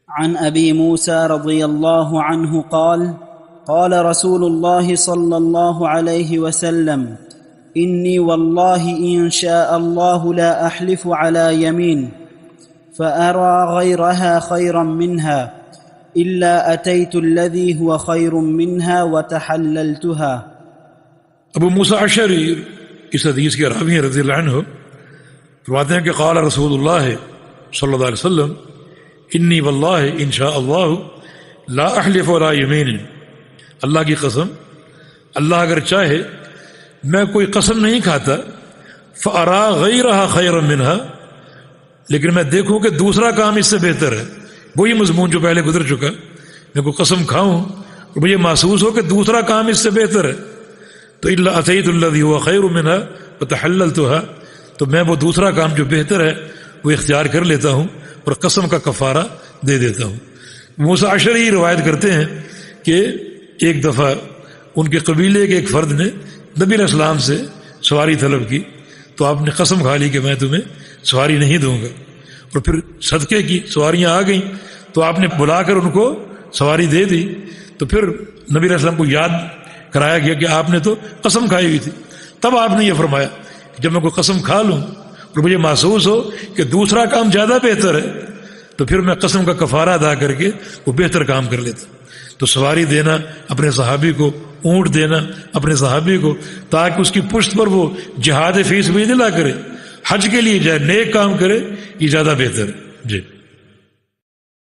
عن أبي موسى رضي الله عنه قال قال رسول الله صلى الله عليه وسلم إني والله إن شاء الله لا أحلف على يمين فأرى غيرها خيرا منها إلا أتيت الذي هو خير منها وتحللتها۔ ابو موسیٰ اشعری اس حدیث کے راوی رضی اللہ عنہ فرماتے ہیں کہ قال رسول اللہ صلی اللہ علیہ وسلم انی واللہ ان شاء اللہ لا احلف ولا یمین، اللہ کی قسم، اللہ اگر چاہے میں کوئی قسم نہیں کھاتا، فارا غیرہا خیرا منہا، لیکن میں دیکھوں کہ دوسرا کام اس سے بہتر ہے۔ وہی مضمون جو پہلے گزر چکا، میں کوئی قسم کھاؤں اور مجھے محسوس ہو کہ دوسرا کام اس سے بہتر ہے، تو الا اتیت الذی هو خیر منہا وتحللتها، تو میں وہ دوسرا کام جو بہتر ہے وہ اختیار کر لیتا ہوں اور قسم کا کفارہ دے دیتا ہوں۔ موسیٰ اشعری روایت کرتے ہیں کہ ایک دفعہ ان کے قبیلے کے ایک فرد نے نبی علیہ السلام سے سواری طلب کی، تو آپ نے قسم کھا لی کہ میں تمہیں سواری نہیں دوں گا، اور پھر صدقے کی سواریاں آ گئیں تو آپ نے بلا کر ان کو سواری دے دی۔ تو پھر نبی علیہ السلام کو یاد کرایا گیا کہ آپ نے تو قسم کھائی ہوئی تھی۔ تب آپ نے یہ فرمایا کہ جب میں کوئی قسم کھا لوں اور مجھے محسوس ہو کہ دوسرا کام زیادہ بہتر ہے، تو پھر میں قسم کا کفارہ ادا کر کے وہ بہتر کام کر لیتا۔ تو سواری دینا اپنے صحابی کو، اونٹ دینا اپنے صحابی کو، تاکہ اس کی پشت پر وہ جہاد فی سبیل اللہ کرے، حج کے لیے جائے، نیک کام کرے، یہ زیادہ بہتر ہے۔ جی۔